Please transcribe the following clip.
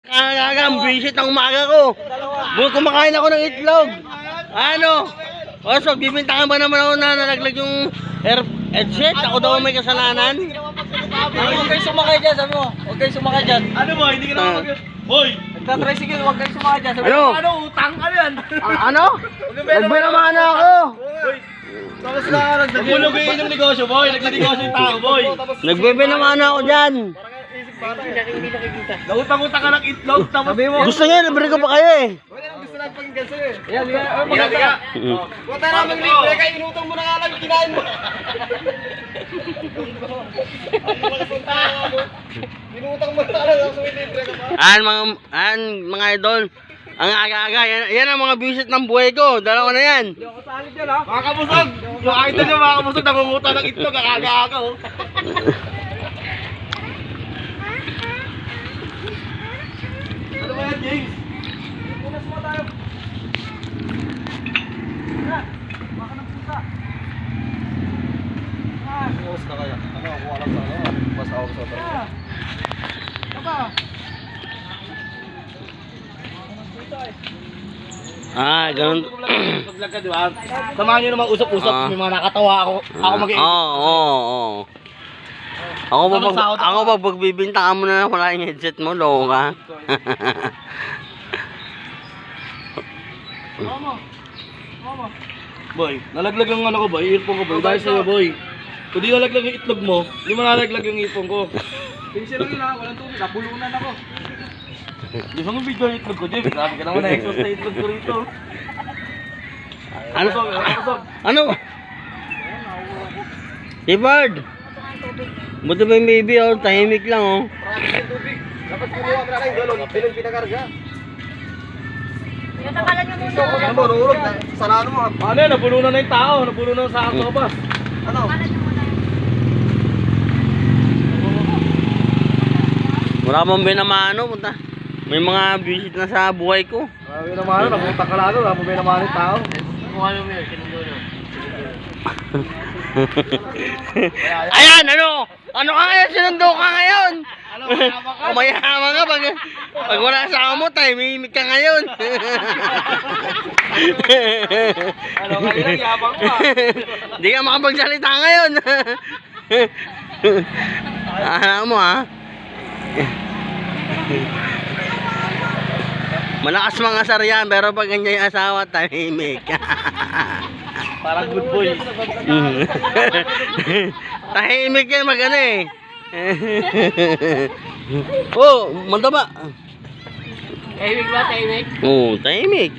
Ang visit ng umaga ko. Kumakain ako ng itlog. Ano? O, so, bibintangan ba naman ako na nalaglag yung headset? Ako daw may kasalanan? Huwag kayo sumakay dyan, sabi mo. Huwag kayo sumakay dyan. Ano mo? Hindi ka naman Hoy! Nagtatricycle, huwag kayo sumakay dyan. Sabi Ano? mo, Ano? Utang ka yan! Ano? Nagbinamana ako. Tapos na, nagbulog yung negosyo, boy. Nagninegosyo yung tao, boy. Nagbibinamana ako dyan. Nautang-utang ka ng itlog. Tapos sabi mo. Gusto niya, libre ko pa kayo eh. Gusto natin pakinggan sa'yo eh. Yan, yan. Oh, Liga, liga. Huwag tayo namin libre, kaya inutang mo na nga lang, kinain mo. Inutang mo na lang, so libre ka pa. Mga idol. Ang aga-aga, yan ang mga visit ng buhay ko. Dalawa na yan. Hindi ako kasali dyan, ha? Mga kabusog. Yung idol nyo, mga kabusog, nangungutang ng itlog. Ang aga-aga, oh. Ano ba yan, James? Punas mo tayo. Baka ng pusa. Bukas na kaya. Ano, ako alam sa ano. Mas ako sa ito. Aba. Ganun. Paglag ka, di ba? Samahan nyo naman usap-usap. May mga nakatawa ako. Ako mag-i-edit. Oo. Ako pag pagbibintangan mo na wala yung headset mo, loko ka. Mama. Boy, nalaglag yung ano ko, boy. Earphone ko, boy. Dahil sa'yo, boy. Kung di nalaglag yung itlog mo, di mo nalaglag yung earphone ko. Pinsir lang yun, ha? Walang tubig. Nabulunan ako. Di ba yung video yung itlog ko, Jim? Grabe ka naman na-exhaust na itlog ko rito. Ano? Si Bird. Buti ba yung baby, oh, tahimik lang, oh. Dapat kinuha mo na kayong galon. Pinong pinakarga. Tinatanggalan niyo muna. Ano mo, rurog na. Sarado mo. Ano yan? Nabulunan na yung tao. Nabulunan sa ato ba? Ano? Tanggalan niyo muna. Wala bang binamano, punta. May mga visit na sa buhay ko. Grabe naman, napunta ka lang. Wala mo may naman yung tao. Kung ano mo yun, sinundo. Ayan, ano? Ano ka ngayon? Sinundo ka ngayon? Mayaman ka pag wala sa mo, tahimik ka ngayon. Ano kayo lang, yabang ka. Hindi ka makapagsalita ngayon. Alam mo, ha? Malakas mga saryan, pero pag ganyan yung asawa, tahimik. Parang good boy. Tahimik yan mag-ano eh. Oh, mandaba. Tahimik ba? Tahimik? Oh, tahimik.